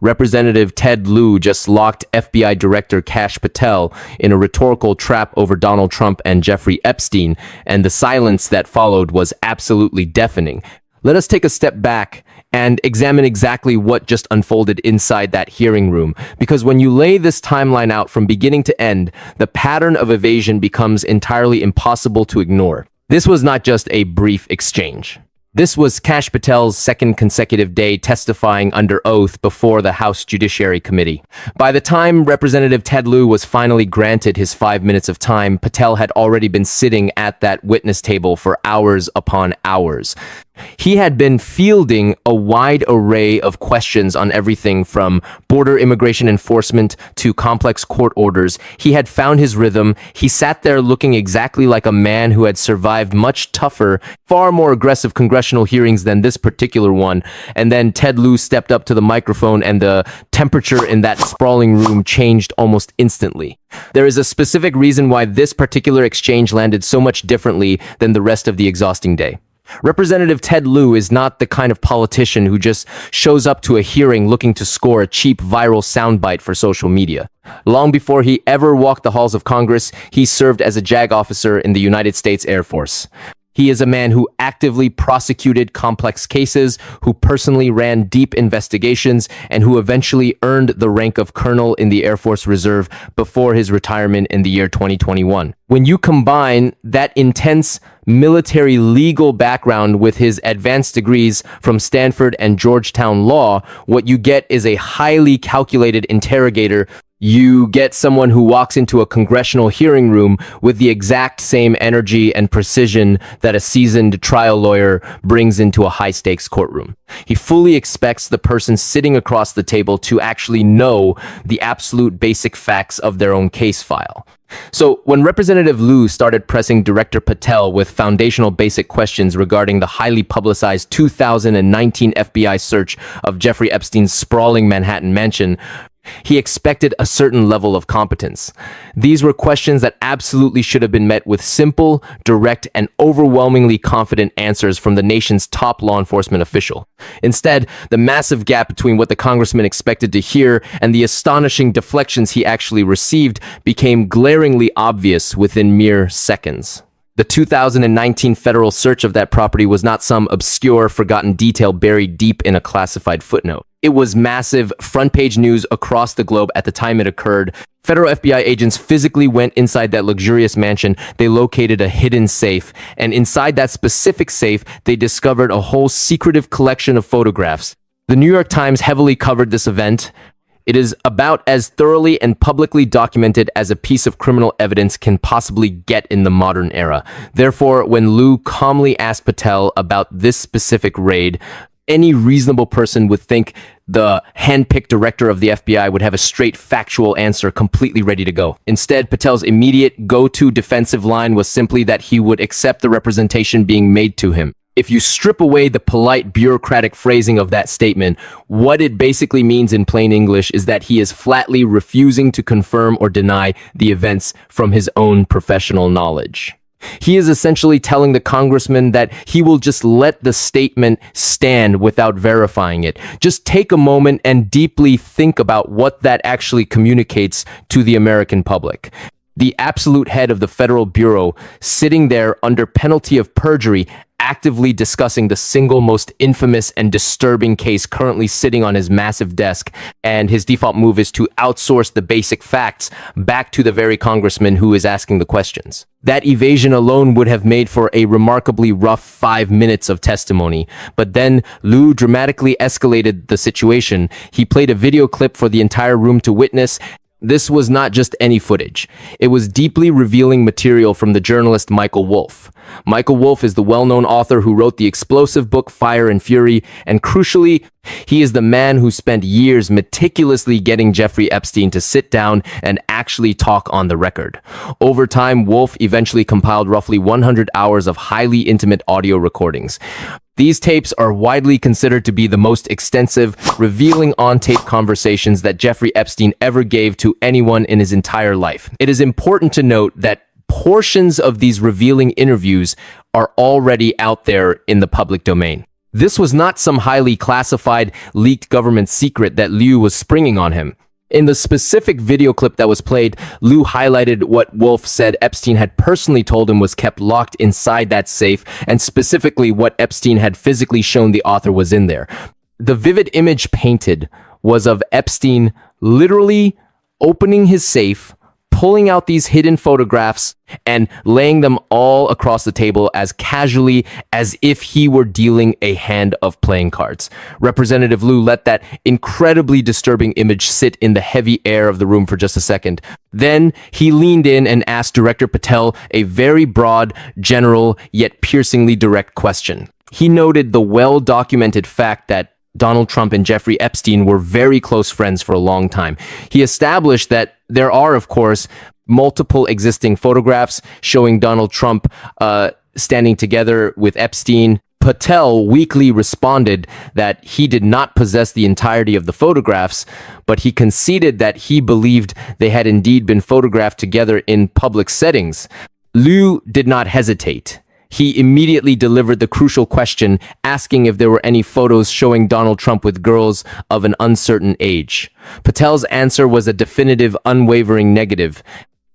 Representative Ted Lieu just locked FBI Director Kash Patel in a rhetorical trap over Donald Trump and Jeffrey Epstein, and the silence that followed was absolutely deafening. Let us take a step back and examine exactly what just unfolded inside that hearing room, because when you lay this timeline out from beginning to end, the pattern of evasion becomes entirely impossible to ignore. This was not just a brief exchange. This was Kash Patel's second consecutive day testifying under oath before the House Judiciary Committee. By the time Representative Ted Lieu was finally granted his 5 minutes of time, Patel had already been sitting at that witness table for hours upon hours. He had been fielding a wide array of questions on everything from border immigration enforcement to complex court orders. He had found his rhythm. He sat there looking exactly like a man who had survived much tougher, far more aggressive congressional hearings than this particular one. And then Ted Lieu stepped up to the microphone and the temperature in that sprawling room changed almost instantly. There is a specific reason why this particular exchange landed so much differently than the rest of the exhausting day. Representative Ted Lieu is not the kind of politician who just shows up to a hearing looking to score a cheap viral soundbite for social media. Long before he ever walked the halls of Congress, he served as a JAG officer in the United States Air Force. He is a man who actively prosecuted complex cases, who personally ran deep investigations, and who eventually earned the rank of colonel in the Air Force Reserve before his retirement in the year 2021. When you combine that intense military legal background with his advanced degrees from Stanford and Georgetown law, what you get is a highly calculated interrogator. You get someone who walks into a congressional hearing room with the exact same energy and precision that a seasoned trial lawyer brings into a high-stakes courtroom. He fully expects the person sitting across the table to actually know the absolute basic facts of their own case file. So when Representative Lieu started pressing Director Patel with foundational basic questions regarding the highly publicized 2019 FBI search of Jeffrey Epstein's sprawling Manhattan mansion, he expected a certain level of competence. These were questions that absolutely should have been met with simple, direct, and overwhelmingly confident answers from the nation's top law enforcement official. Instead, the massive gap between what the congressman expected to hear and the astonishing deflections he actually received became glaringly obvious within mere seconds. The 2019 federal search of that property was not some obscure, forgotten detail buried deep in a classified footnote. It was massive, front-page news across the globe at the time it occurred. Federal FBI agents physically went inside that luxurious mansion. They located a hidden safe, and inside that specific safe, they discovered a whole secretive collection of photographs. The New York Times heavily covered this event. It is about as thoroughly and publicly documented as a piece of criminal evidence can possibly get in the modern era. Therefore, when Lieu calmly asked Patel about this specific raid, any reasonable person would think the hand-picked director of the FBI would have a straight factual answer completely ready to go. Instead, Patel's immediate go-to defensive line was simply that he would accept the representation being made to him. If you strip away the polite bureaucratic phrasing of that statement, what it basically means in plain English is that he is flatly refusing to confirm or deny the events from his own professional knowledge. He is essentially telling the congressman that he will just let the statement stand without verifying it. Just take a moment and deeply think about what that actually communicates to the American public. The absolute head of the Federal Bureau sitting there under penalty of perjury, actively discussing the single most infamous and disturbing case currently sitting on his massive desk, and his default move is to outsource the basic facts back to the very congressman who is asking the questions. That evasion alone would have made for a remarkably rough 5 minutes of testimony, but then Lieu dramatically escalated the situation. He played a video clip for the entire room to witness. This was not just any footage. It was deeply revealing material from the journalist Michael Wolff. Michael Wolff is the well-known author who wrote the explosive book Fire and Fury, and crucially, he is the man who spent years meticulously getting Jeffrey Epstein to sit down and actually talk on the record. Over time, Wolff eventually compiled roughly 100 hours of highly intimate audio recordings. These tapes are widely considered to be the most extensive, revealing on-tape conversations that Jeffrey Epstein ever gave to anyone in his entire life. It is important to note that portions of these revealing interviews are already out there in the public domain. This was not some highly classified, leaked government secret that Lieu was springing on him. In the specific video clip that was played, Lieu highlighted what Wolff said Epstein had personally told him was kept locked inside that safe, and specifically what Epstein had physically shown the author was in there. The vivid image painted was of Epstein literally opening his safe, pulling out these hidden photographs, and laying them all across the table as casually as if he were dealing a hand of playing cards. Representative Lieu let that incredibly disturbing image sit in the heavy air of the room for just a second. Then he leaned in and asked Director Patel a very broad, general, yet piercingly direct question. He noted the well-documented fact that Donald Trump and Jeffrey Epstein were very close friends for a long time. He established that there are, of course, multiple existing photographs showing Donald Trump standing together with Epstein. Patel weakly responded that he did not possess the entirety of the photographs, but he conceded that he believed they had indeed been photographed together in public settings. Lieu did not hesitate. He immediately delivered the crucial question, asking if there were any photos showing Donald Trump with girls of an uncertain age. Patel's answer was a definitive, unwavering negative.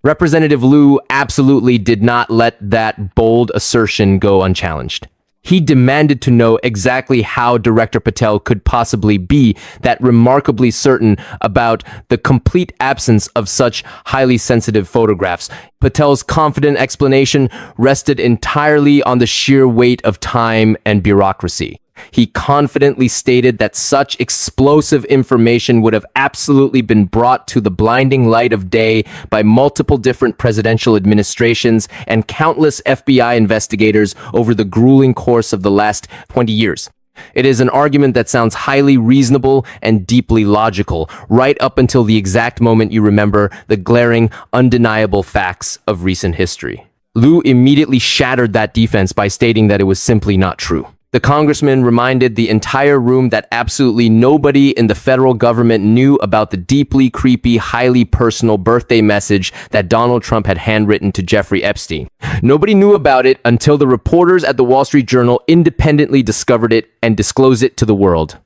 Representative Lieu absolutely did not let that bold assertion go unchallenged. He demanded to know exactly how Director Patel could possibly be that remarkably certain about the complete absence of such highly sensitive photographs. Patel's confident explanation rested entirely on the sheer weight of time and bureaucracy. He confidently stated that such explosive information would have absolutely been brought to the blinding light of day by multiple different presidential administrations and countless FBI investigators over the grueling course of the last 20 years. It is an argument that sounds highly reasonable and deeply logical, right up until the exact moment you remember the glaring, undeniable facts of recent history. Lieu immediately shattered that defense by stating that it was simply not true. The congressman reminded the entire room that absolutely nobody in the federal government knew about the deeply creepy, highly personal birthday message that Donald Trump had handwritten to Jeffrey Epstein. Nobody knew about it until the reporters at the Wall Street Journal independently discovered it and disclosed it to the world.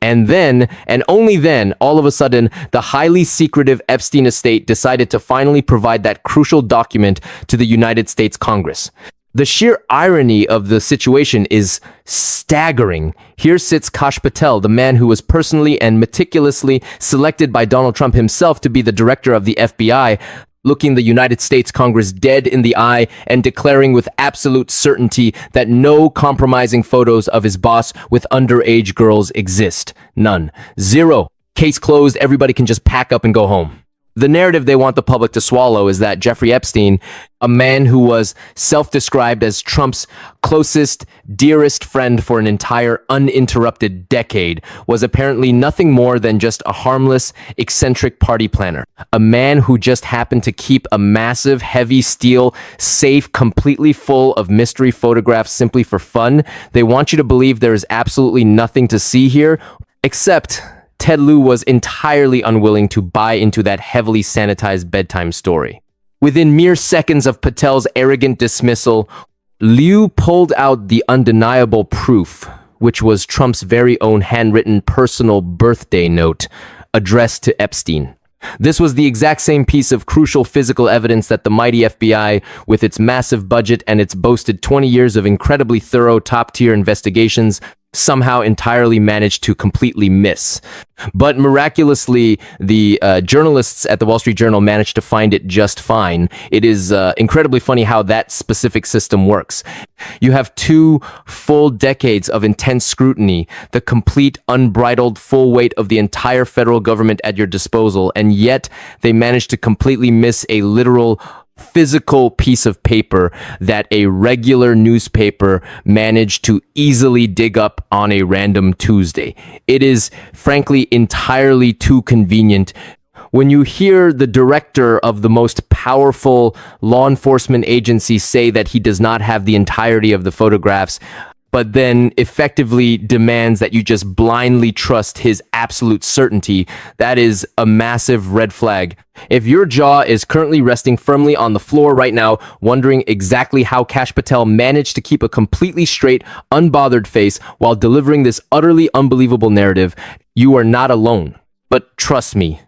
And then, and only then, all of a sudden, the highly secretive Epstein estate decided to finally provide that crucial document to the United States Congress. The sheer irony of the situation is staggering. Here sits Kash Patel, the man who was personally and meticulously selected by Donald Trump himself to be the director of the FBI, looking the United States Congress dead in the eye and declaring with absolute certainty that no compromising photos of his boss with underage girls exist. None. Zero. Case closed. Everybody can just pack up and go home. The narrative they want the public to swallow is that Jeffrey Epstein, a man who was self-described as Trump's closest, dearest friend for an entire uninterrupted decade, was apparently nothing more than just a harmless, eccentric party planner. A man who just happened to keep a massive, heavy steel safe completely full of mystery photographs simply for fun. They want you to believe there is absolutely nothing to see here, except Ted Lieu was entirely unwilling to buy into that heavily sanitized bedtime story. Within mere seconds of Patel's arrogant dismissal, Lieu pulled out the undeniable proof, which was Trump's very own handwritten personal birthday note addressed to Epstein. This was the exact same piece of crucial physical evidence that the mighty FBI, with its massive budget and its boasted 20 years of incredibly thorough top-tier investigations, somehow entirely managed to completely miss. But miraculously, the journalists at the Wall Street Journal managed to find it just fine. It is incredibly funny how that specific system works. You have 2 full decades of intense scrutiny, the complete, unbridled, full weight of the entire federal government at your disposal, and yet they managed to completely miss a literal physical piece of paper that a regular newspaper managed to easily dig up on a random Tuesday. It is, frankly, entirely too convenient. When you hear the director of the most powerful law enforcement agency say that he does not have the entirety of the photographs, but then effectively demands that you just blindly trust his absolute certainty. That is a massive red flag. If your jaw is currently resting firmly on the floor right now, wondering exactly how Kash Patel managed to keep a completely straight, unbothered face while delivering this utterly unbelievable narrative, you are not alone. But trust me,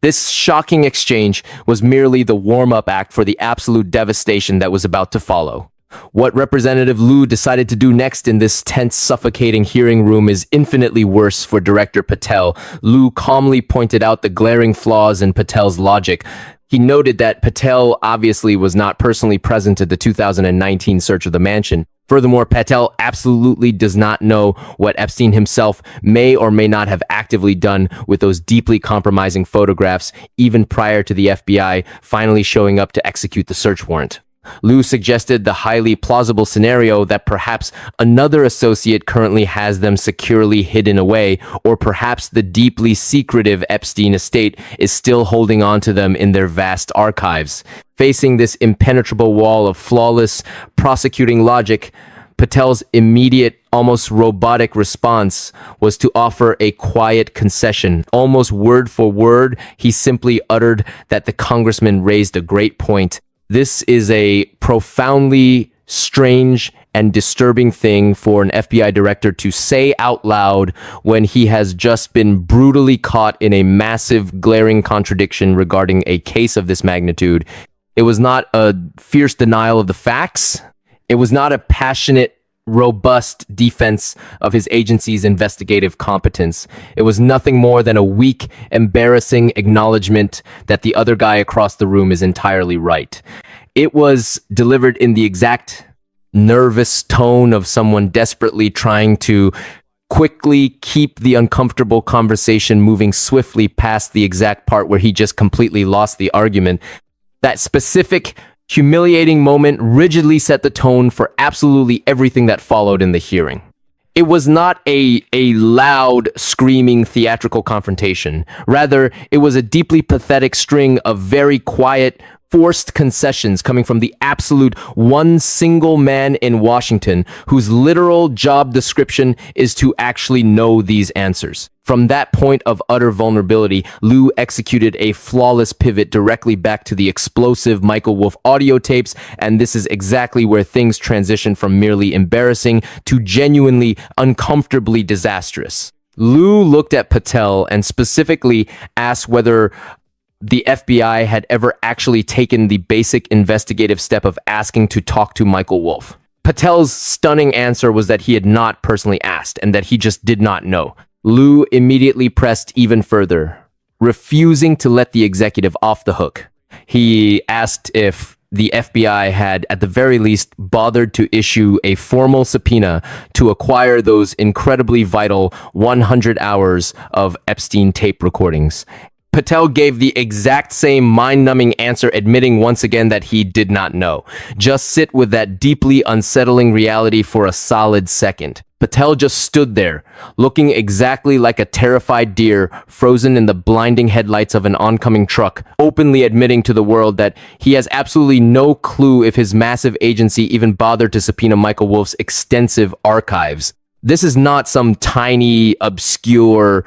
this shocking exchange was merely the warm-up act for the absolute devastation that was about to follow. What Representative Lieu decided to do next in this tense, suffocating hearing room is infinitely worse for Director Patel. Lieu calmly pointed out the glaring flaws in Patel's logic. He noted that Patel obviously was not personally present at the 2019 search of the mansion. Furthermore, Patel absolutely does not know what Epstein himself may or may not have actively done with those deeply compromising photographs, even prior to the FBI finally showing up to execute the search warrant. Lieu suggested the highly plausible scenario that perhaps another associate currently has them securely hidden away, or perhaps the deeply secretive Epstein estate is still holding on to them in their vast archives. Facing this impenetrable wall of flawless prosecuting logic, Patel's immediate, almost robotic response was to offer a quiet concession. Almost word for word, he simply uttered that the congressman raised a great point. This is a profoundly strange and disturbing thing for an FBI director to say out loud when he has just been brutally caught in a massive, glaring contradiction regarding a case of this magnitude. It was not a fierce denial of the facts. It was not a passionate, robust defense of his agency's investigative competence. It was nothing more than a weak, embarrassing acknowledgement that the other guy across the room is entirely right. It was delivered in the exact nervous tone of someone desperately trying to quickly keep the uncomfortable conversation moving swiftly past the exact part where he just completely lost the argument. That specific humiliating moment rigidly set the tone for absolutely everything that followed in the hearing. It was not a loud, screaming, theatrical confrontation. Rather, it was a deeply pathetic string of very quiet, forced concessions coming from the absolute one single man in Washington whose literal job description is to actually know these answers. From that point of utter vulnerability, Lieu executed a flawless pivot directly back to the explosive Michael Wolff audio tapes, and this is exactly where things transition from merely embarrassing to genuinely uncomfortably disastrous. Lieu looked at Patel and specifically asked whether the FBI had ever actually taken the basic investigative step of asking to talk to Michael Wolff. Patel's stunning answer was that he had not personally asked and that he just did not know. Lieu immediately pressed even further, refusing to let the executive off the hook. He asked if the FBI had, at the very least, bothered to issue a formal subpoena to acquire those incredibly vital 100 hours of Epstein tape recordings. Patel gave the exact same mind-numbing answer, admitting once again that he did not know. Just sit with that deeply unsettling reality for a solid second. Patel just stood there, looking exactly like a terrified deer frozen in the blinding headlights of an oncoming truck, openly admitting to the world that he has absolutely no clue if his massive agency even bothered to subpoena Michael Wolff's extensive archives. This is not some tiny, obscure,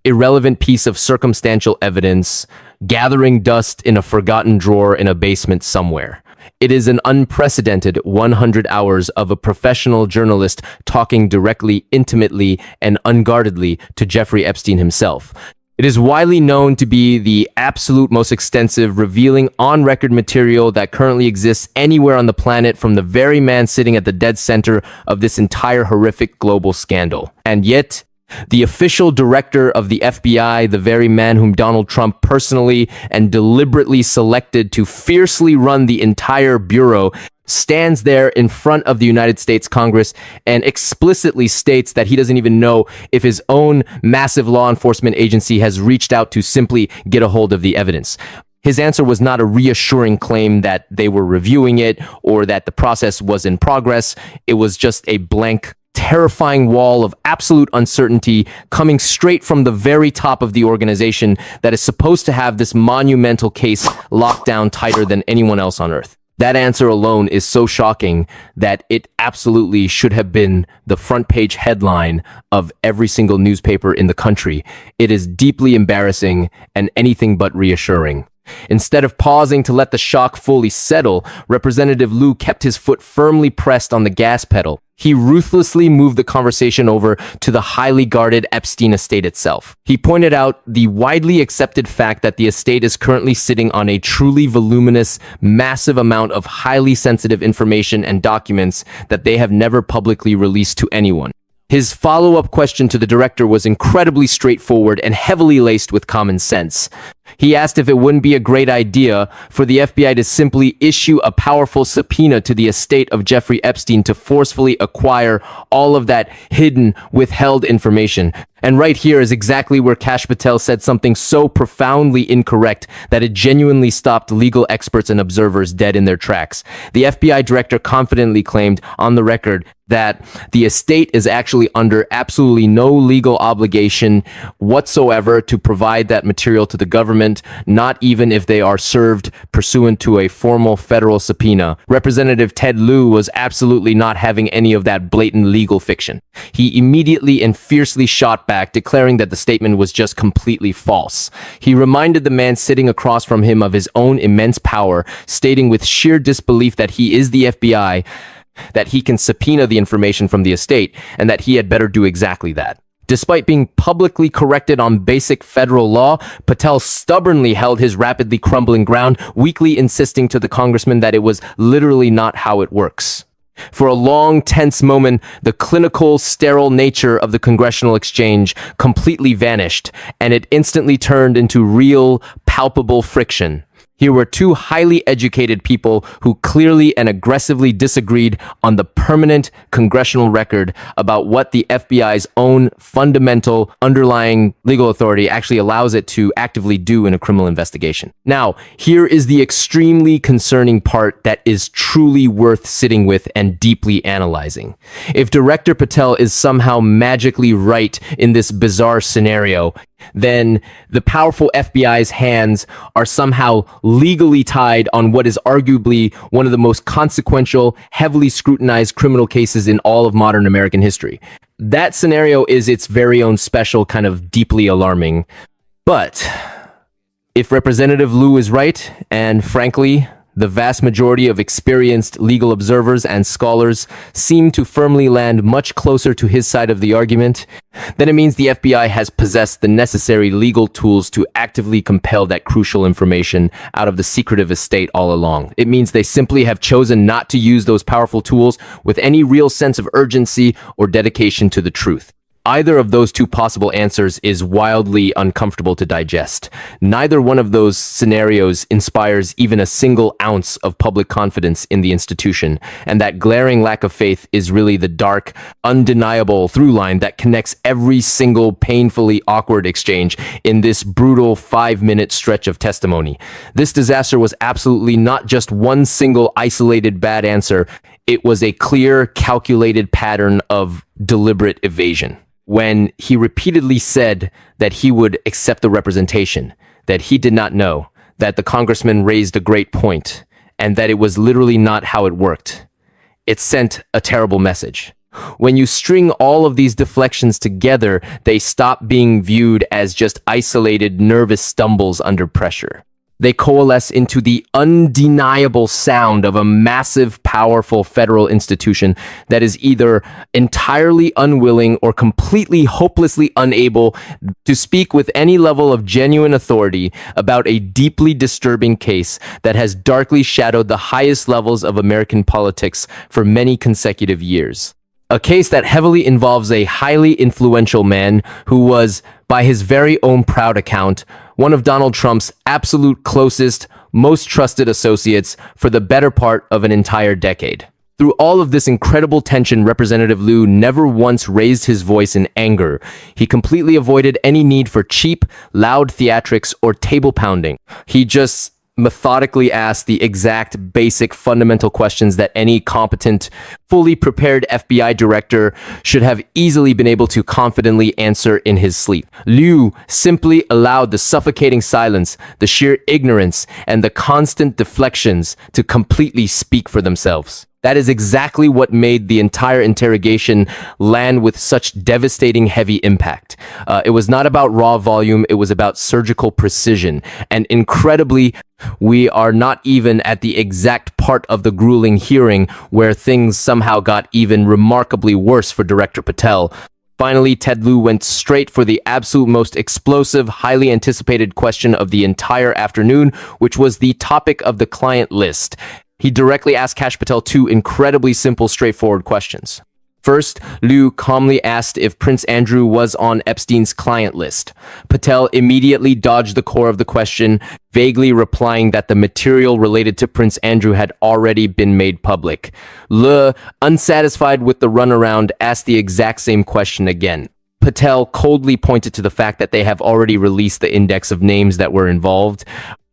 irrelevant piece of circumstantial evidence gathering dust in a forgotten drawer in a basement somewhere. It is an unprecedented 100 hours of a professional journalist talking directly, intimately, and unguardedly to Jeffrey Epstein himself. It is widely known to be the absolute most extensive, revealing on-record material that currently exists anywhere on the planet from the very man sitting at the dead center of this entire horrific global scandal. And yet, the official director of the FBI, the very man whom Donald Trump personally and deliberately selected to fiercely run the entire bureau, stands there in front of the United States Congress and explicitly states that he doesn't even know if his own massive law enforcement agency has reached out to simply get a hold of the evidence. His answer was not a reassuring claim that they were reviewing it or that the process was in progress. It was just a blank, terrifying wall of absolute uncertainty coming straight from the very top of the organization that is supposed to have this monumental case locked down tighter than anyone else on earth. That answer alone is so shocking that it absolutely should have been the front page headline of every single newspaper in the country. It is deeply embarrassing and anything but reassuring. Instead of pausing to let the shock fully settle, Representative Lieu kept his foot firmly pressed on the gas pedal. He ruthlessly moved the conversation over to the highly guarded Epstein estate itself. He pointed out the widely accepted fact that the estate is currently sitting on a truly voluminous, massive amount of highly sensitive information and documents that they have never publicly released to anyone. His follow-up question to the director was incredibly straightforward and heavily laced with common sense. He asked if it wouldn't be a great idea for the FBI to simply issue a powerful subpoena to the estate of Jeffrey Epstein to forcefully acquire all of that hidden, withheld information. And right here is exactly where Kash Patel said something so profoundly incorrect that it genuinely stopped legal experts and observers dead in their tracks. The FBI director confidently claimed on the record that the estate is actually under absolutely no legal obligation whatsoever to provide that material to the government, not even if they are served pursuant to a formal federal subpoena. Representative Ted Lieu was absolutely not having any of that blatant legal fiction. He immediately and fiercely shot back, declaring that the statement was just completely false. He reminded the man sitting across from him of his own immense power, stating with sheer disbelief that he is the FBI, that he can subpoena the information from the estate, and that he had better do exactly that. Despite being publicly corrected on basic federal law, Patel stubbornly held his rapidly crumbling ground, weakly insisting to the congressman that it was literally not how it works. For a long, tense moment, the clinical, sterile nature of the congressional exchange completely vanished, and it instantly turned into real, palpable friction. Here were two highly educated people who clearly and aggressively disagreed on the permanent congressional record about what the FBI's own fundamental underlying legal authority actually allows it to actively do in a criminal investigation. Now, here is the extremely concerning part that is truly worth sitting with and deeply analyzing. If Director Patel is somehow magically right in this bizarre scenario, then the powerful FBI's hands are somehow legally tied on what is arguably one of the most consequential, heavily scrutinized criminal cases in all of modern American history. That scenario is its very own special kind of deeply alarming. But if Representative Lieu is right, and frankly, the vast majority of experienced legal observers and scholars seem to firmly land much closer to his side of the argument, then it means the FBI has possessed the necessary legal tools to actively compel that crucial information out of the secretive estate all along. It means they simply have chosen not to use those powerful tools with any real sense of urgency or dedication to the truth. Either of those two possible answers is wildly uncomfortable to digest. Neither one of those scenarios inspires even a single ounce of public confidence in the institution, and that glaring lack of faith is really the dark, undeniable through line that connects every single painfully awkward exchange in this brutal 5-minute stretch of testimony. This disaster was absolutely not just one single isolated bad answer. It was a clear, calculated pattern of deliberate evasion. When he repeatedly said that he would accept the representation, that he did not know, that the congressman raised a great point, and that it was literally not how it worked, it sent a terrible message. When you string all of these deflections together, they stop being viewed as just isolated, nervous stumbles under pressure. They coalesce into the undeniable sound of a massive, powerful federal institution that is either entirely unwilling or completely hopelessly unable to speak with any level of genuine authority about a deeply disturbing case that has darkly shadowed the highest levels of American politics for many consecutive years. A case that heavily involves a highly influential man who was, by his very own proud account, one of Donald Trump's absolute closest, most trusted associates for the better part of an entire decade. Through all of this incredible tension, Representative Lieu never once raised his voice in anger. He completely avoided any need for cheap, loud theatrics or table pounding. He just methodically asked the exact basic fundamental questions that any competent, fully prepared FBI director should have easily been able to confidently answer in his sleep. Lieu simply allowed the suffocating silence, the sheer ignorance, and the constant deflections to completely speak for themselves. That is exactly what made the entire interrogation land with such devastating heavy impact. It was not about raw volume, it was about surgical precision. And incredibly, we are not even at the exact part of the grueling hearing where things somehow got even remarkably worse for Director Patel. Finally, Ted Lieu went straight for the absolute most explosive, highly anticipated question of the entire afternoon, which was the topic of the client list. He directly asked Kash Patel two incredibly simple, straightforward questions. First, Lieu calmly asked if Prince Andrew was on Epstein's client list. Patel immediately dodged the core of the question, vaguely replying that the material related to Prince Andrew had already been made public. Lieu, unsatisfied with the runaround, asked the exact same question again. Patel coldly pointed to the fact that they have already released the index of names that were involved.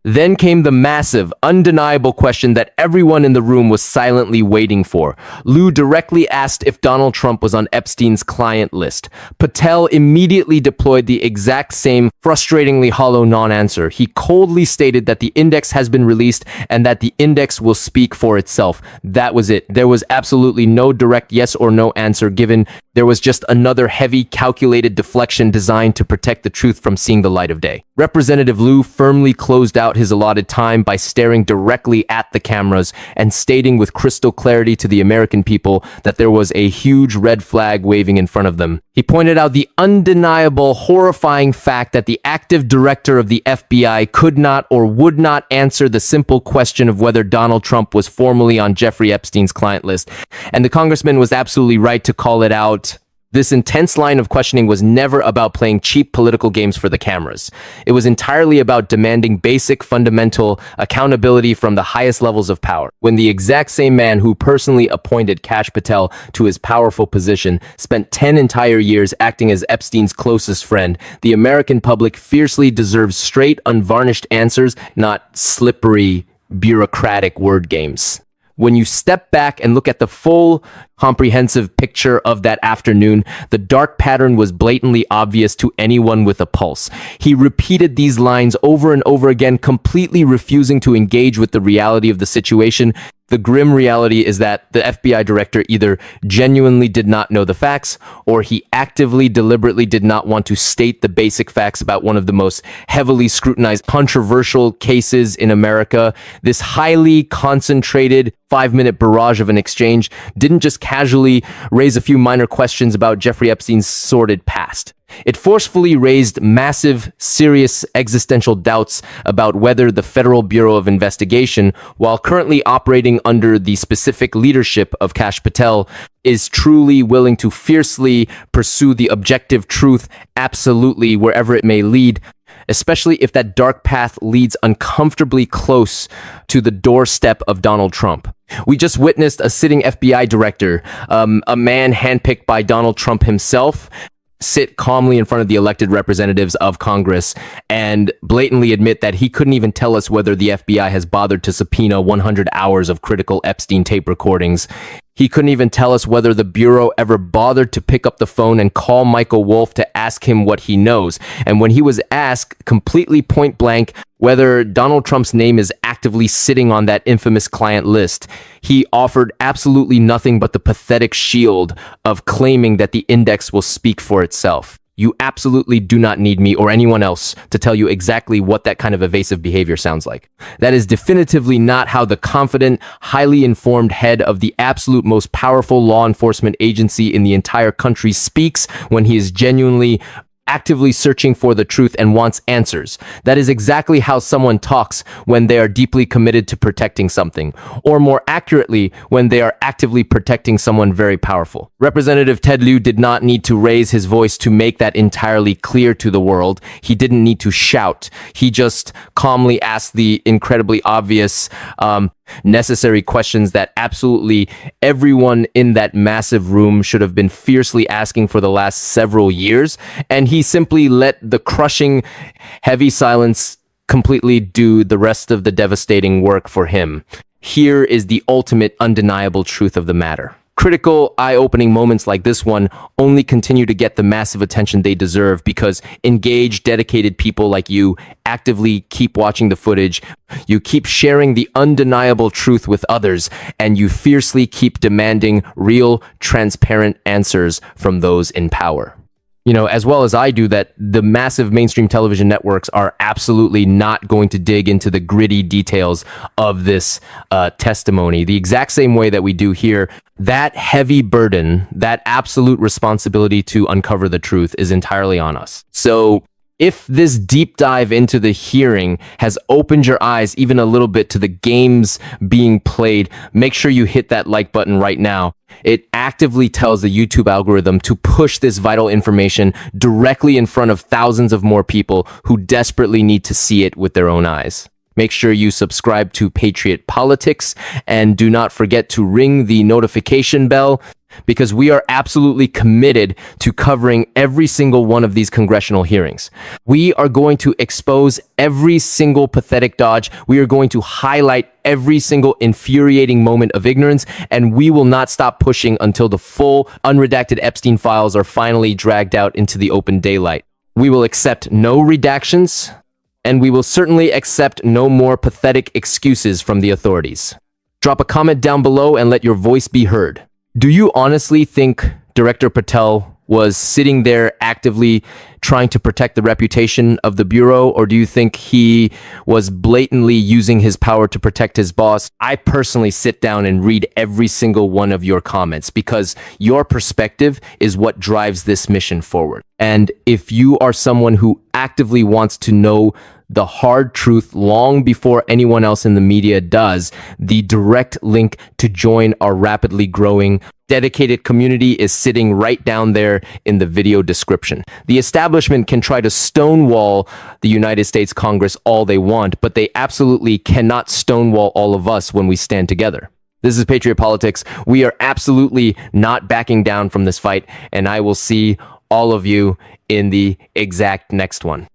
Then came the massive, undeniable question that everyone in the room was silently waiting for. Lieu directly asked if Donald Trump was on Epstein's client list. Patel immediately deployed the exact same frustratingly hollow non-answer. He coldly stated that the index has been released and that the index will speak for itself. That was it. There was absolutely no direct yes or no answer given. There was just another heavy, calculated deflection designed to protect the truth from seeing the light of day. Representative Lieu firmly closed out his allotted time by staring directly at the cameras and stating with crystal clarity to the American people that there was a huge red flag waving in front of them. He pointed out the undeniable, horrifying fact that the active director of the FBI could not or would not answer the simple question of whether Donald Trump was formally on Jeffrey Epstein's client list. And the congressman was absolutely right to call it out. This intense line of questioning was never about playing cheap political games for the cameras. It was entirely about demanding basic, fundamental accountability from the highest levels of power. When the exact same man who personally appointed Kash Patel to his powerful position spent 10 entire years acting as Epstein's closest friend, the American public fiercely deserves straight, unvarnished answers, not slippery, bureaucratic word games. When you step back and look at the full, comprehensive picture of that afternoon, the dark pattern was blatantly obvious to anyone with a pulse. He repeated these lines over and over again, completely refusing to engage with the reality of the situation. The grim reality is that the FBI director either genuinely did not know the facts, or he actively, deliberately did not want to state the basic facts about one of the most heavily scrutinized, controversial cases in America. This highly concentrated 5-minute barrage of an exchange didn't just casually raise a few minor questions about Jeffrey Epstein's sordid past. It forcefully raised massive, serious existential doubts about whether the Federal Bureau of Investigation, while currently operating under the specific leadership of Kash Patel, is truly willing to fiercely pursue the objective truth absolutely wherever it may lead, especially if that dark path leads uncomfortably close to the doorstep of Donald Trump. We just witnessed a sitting FBI director, a man handpicked by Donald Trump himself, sit calmly in front of the elected representatives of Congress and blatantly admit that he couldn't even tell us whether the FBI has bothered to subpoena 100 hours of critical Epstein tape recordings. He couldn't even tell us whether the Bureau ever bothered to pick up the phone and call Michael Wolff to ask him what he knows. And when he was asked completely point blank whether Donald Trump's name is actively sitting on that infamous client list, he offered absolutely nothing but the pathetic shield of claiming that the index will speak for itself. You absolutely do not need me or anyone else to tell you exactly what that kind of evasive behavior sounds like. That is definitively not how the confident, highly informed head of the absolute most powerful law enforcement agency in the entire country speaks when he is genuinely actively searching for the truth and wants answers. That is exactly how someone talks when they are deeply committed to protecting something, or more accurately, when they are actively protecting someone very powerful. Representative Ted Lieu did not need to raise his voice to make that entirely clear to the world. He didn't need to shout. He just calmly asked the incredibly obvious, necessary questions that absolutely everyone in that massive room should have been fiercely asking for the last several years. And he simply let the crushing, heavy silence completely do the rest of the devastating work for him. Here is the ultimate undeniable truth of the matter. Critical, eye-opening moments like this one only continue to get the massive attention they deserve because engaged, dedicated people like you actively keep watching the footage, you keep sharing the undeniable truth with others, and you fiercely keep demanding real, transparent answers from those in power. You know, as well as I do, that the massive mainstream television networks are absolutely not going to dig into the gritty details of this testimony the exact same way that we do here. That heavy burden, that absolute responsibility to uncover the truth is entirely on us. So if this deep dive into the hearing has opened your eyes even a little bit to the games being played, make sure you hit that like button right now. It actively tells the YouTube algorithm to push this vital information directly in front of thousands of more people who desperately need to see it with their own eyes. Make sure you subscribe to Patriot Politics and do not forget to ring the notification bell because we are absolutely committed to covering every single one of these congressional hearings. We are going to expose every single pathetic dodge. We are going to highlight every single infuriating moment of ignorance, and we will not stop pushing until the full, unredacted Epstein files are finally dragged out into the open daylight. We will accept no redactions, and we will certainly accept no more pathetic excuses from the authorities. Drop a comment down below and let your voice be heard. Do you honestly think Director Patel was sitting there actively trying to protect the reputation of the Bureau, or do you think he was blatantly using his power to protect his boss? I personally sit down and read every single one of your comments because your perspective is what drives this mission forward. And if you are someone who actively wants to know the hard truth long before anyone else in the media does, the direct link to join our rapidly growing, dedicated community is sitting right down there in the video description. The establishment can try to stonewall the United States Congress all they want, but they absolutely cannot stonewall all of us when we stand together. This is Patriot Politics. We are absolutely not backing down from this fight, and I will see all of you in the exact next one.